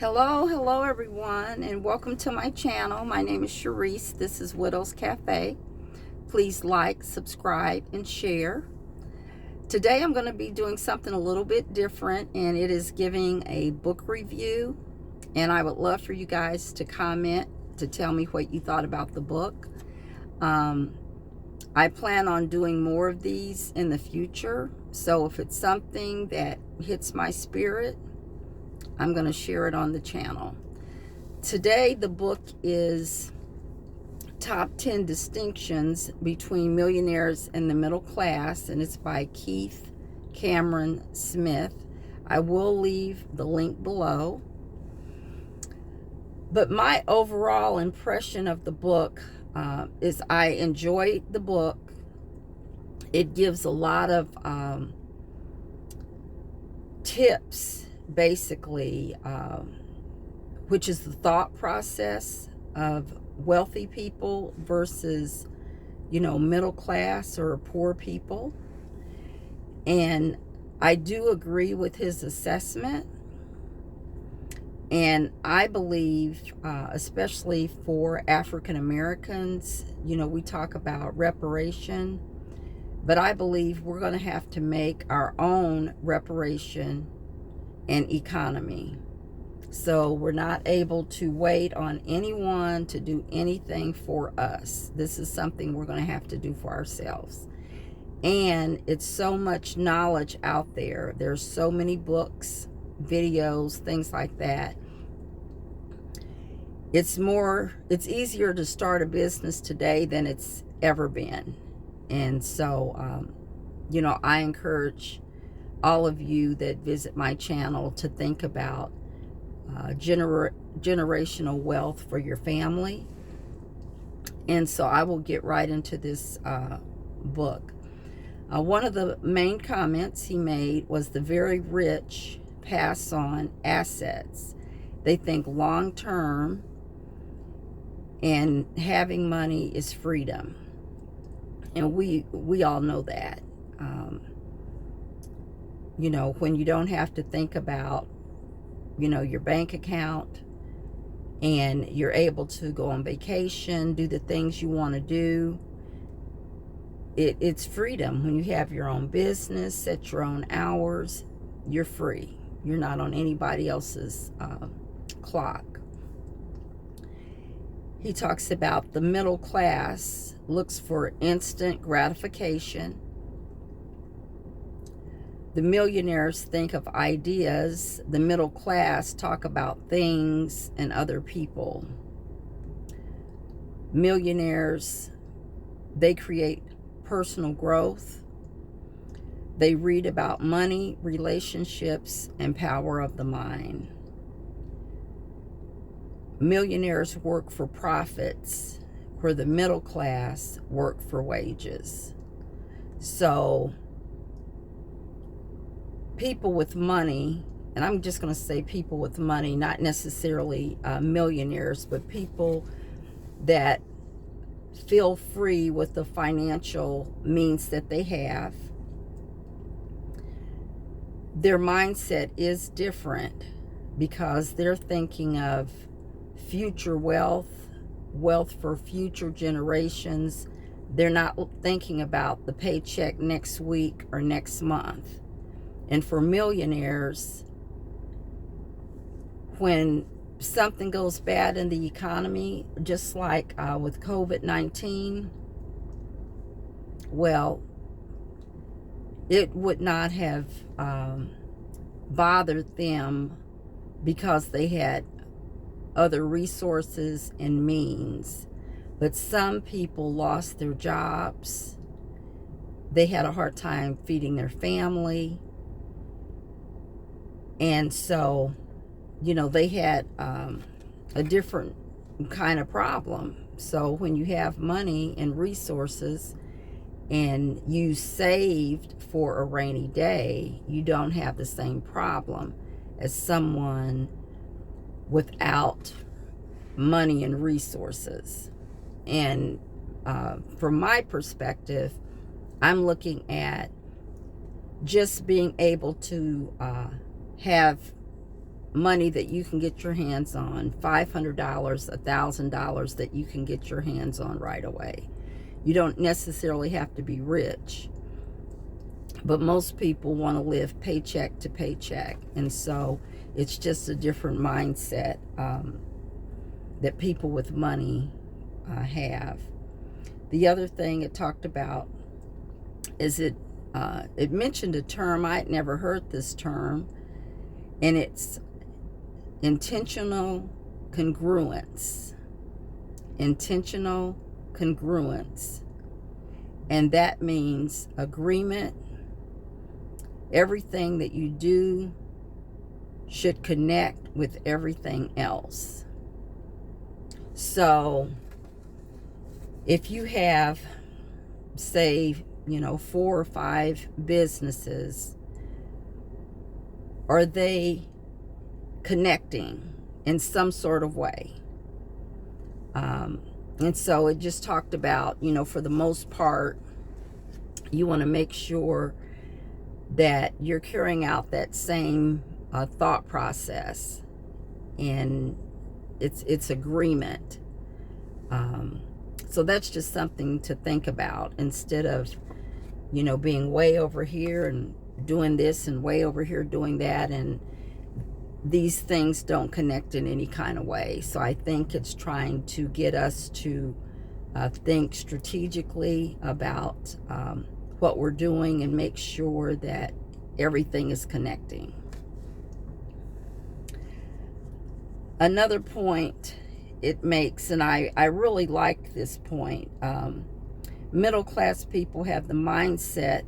Hello everyone, and welcome to my channel. My name is Sharice. This is Widow's Cafe. Please like, subscribe, and share. Today I'm going to be doing something a little bit different, and it is giving a book review. And I would love for you guys to comment to tell me what you thought about the book. I plan on doing more of these in the future. So if it's something that hits my spirit, I'm going to share it on the channel. Today, the book is Top 10 Distinctions Between Millionaires and the Middle Class, and it's by Keith Cameron Smith. I will leave the link below. But my overall impression of the book is I enjoyed the book. It gives a lot of tips, basically, which is the thought process of wealthy people versus, middle class or poor people. And I do agree with his assessment. And I believe, especially for African Americans, we talk about reparation, but I believe we're going to have to make our own reparation and economy. So we're not able to wait on anyone to do anything for us. This is something we're going to have to do for ourselves. And it's so much knowledge out there. There's so many books, videos, things like that. It's easier to start a business today than it's ever been. And so, I encourage all of you that visit my channel to think about generational wealth for your family. And so I will get right into this book. One of the main comments he made was the very rich pass on assets. They think long term, and having money is freedom. And we all know that. When you don't have to think about, your bank account, and you're able to go on vacation, do the things you want to do. It's freedom. When you have your own business, set your own hours, you're free. You're not on anybody else's clock. He talks about the middle class looks for instant gratification. The millionaires think of ideas. The middle class talk about things and other people. Millionaires, they create personal growth. They read about money, relationships, and power of the mind. Millionaires work for profits, where the middle class work for wages. So people with money, and I'm just going to say people with money, not necessarily millionaires, but people that feel free with the financial means that they have, their mindset is different because they're thinking of future wealth for future generations. They're not thinking about the paycheck next week or next month. And for millionaires, when something goes bad in the economy, just like with COVID-19, well, it would not have bothered them because they had other resources and means. But some people lost their jobs. They had a hard time feeding their family. And so, they had a different kind of problem. So when you have money and resources and you saved for a rainy day, you don't have the same problem as someone without money and resources. And from my perspective, I'm looking at just being able to have money that you can get your hands on, $500, $1,000 that you can get your hands on right away. You don't necessarily have to be rich, but most people want to live paycheck to paycheck, and so it's just a different mindset that people with money have. The other thing it talked about is it mentioned a term. I'd never heard this term, and it's intentional congruence. Intentional congruence. And that means agreement. Everything that you do should connect with everything else. So if you have, say, 4 or 5 businesses, are they connecting in some sort of way? And so it just talked about, for the most part, you want to make sure that you're carrying out that same thought process, and it's agreement. So that's just something to think about, instead of being way over here and doing this and way over here doing that, and these things don't connect in any kind of way. So I think it's trying to get us to think strategically about what we're doing and make sure that everything is connecting. Another point it makes, and I really like this point, middle class people have the mindset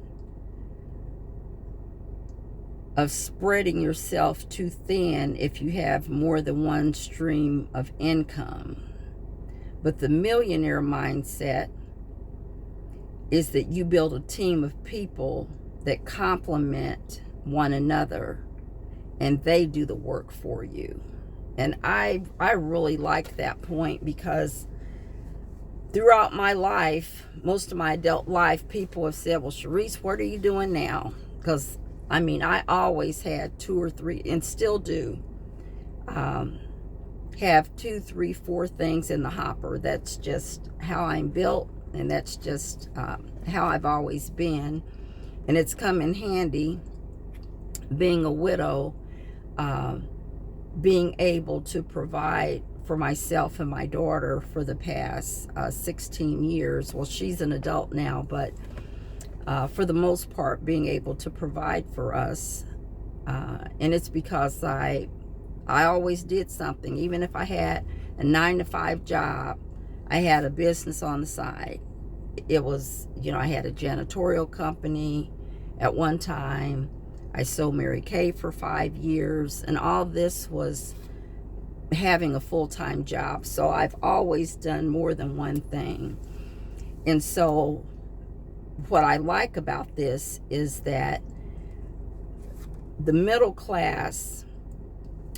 of spreading yourself too thin if you have more than one stream of income. But the millionaire mindset is that you build a team of people that complement one another, and they do the work for you. And I really like that point, because throughout my life, most of my adult life, people have said, well, Sharice, what are you doing now? Because I always had 2 or 3, and still do, have 2, 3, 4 things in the hopper. That's just how I'm built, and that's just how I've always been. And it's come in handy, being a widow, being able to provide for myself and my daughter for the past 16 years. Well, she's an adult now, but for the most part, being able to provide for us. And it's because I always did something. Even if I had a 9-to-5 job, I had a business on the side. It was, I had a janitorial company at one time. I sold Mary Kay for 5 years, and all this was having a full-time job. So I've always done more than one thing. And so what I like about this is that the middle class,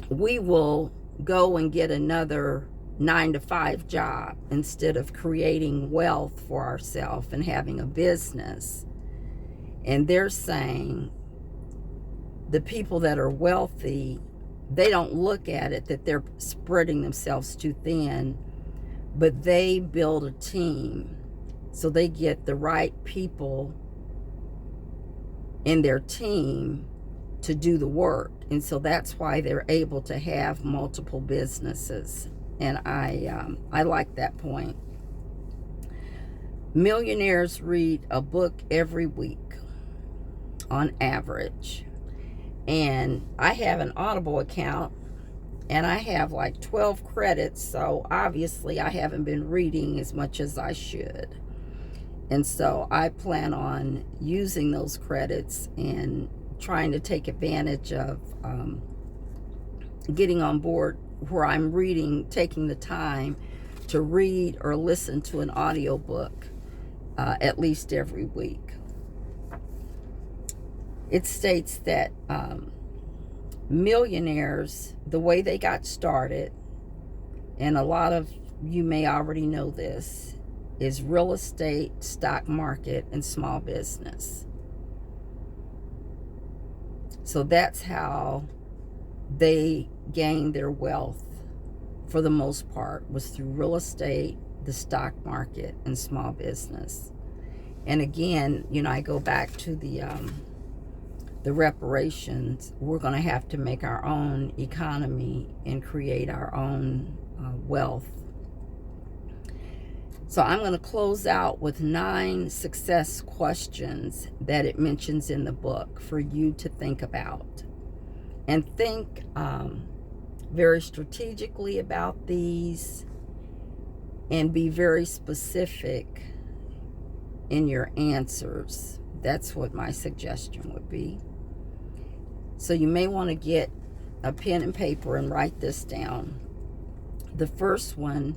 we will go and get another 9-to-5 job instead of creating wealth for ourselves and having a business. And they're saying the people that are wealthy, they don't look at it that they're spreading themselves too thin, but they build a team. So they get the right people in their team to do the work. And so that's why they're able to have multiple businesses. And I like that point. Millionaires read a book every week on average. And I have an Audible account, and I have like 12 credits. So obviously I haven't been reading as much as I should. And so I plan on using those credits and trying to take advantage of getting on board where I'm reading, taking the time to read or listen to an audiobook at least every week. It states that millionaires, the way they got started, and a lot of you may already know this, is real estate, stock market, and small business. So that's how they gained their wealth, for the most part, was through real estate, the stock market, and small business. And again, I go back to the reparations. We're going to have to make our own economy and create our own wealth. So I'm going to close out with 9 success questions that it mentions in the book for you to think about. And think very strategically about these, and be very specific in your answers. That's what my suggestion would be. So you may want to get a pen and paper and write this down. The first one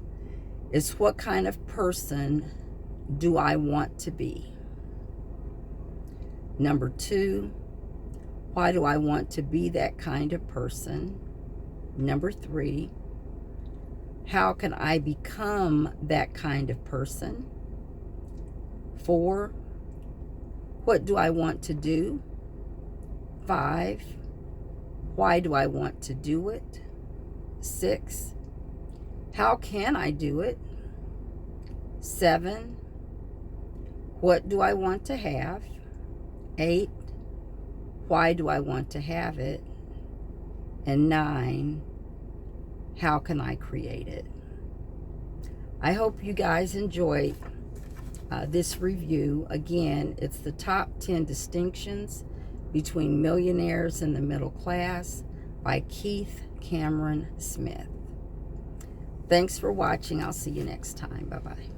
is, what kind of person do I want to be? Number 2, why do I want to be that kind of person? Number 3, how can I become that kind of person? 4, what do I want to do? 5, why do I want to do it? 6, how can I do it? 7, what do I want to have? 8, why do I want to have it? And 9, how can I create it? I hope you guys enjoyed this review. Again, it's the top 10 distinctions between millionaires and the middle class by Keith Cameron Smith. Thanks for watching. I'll see you next time. Bye-bye.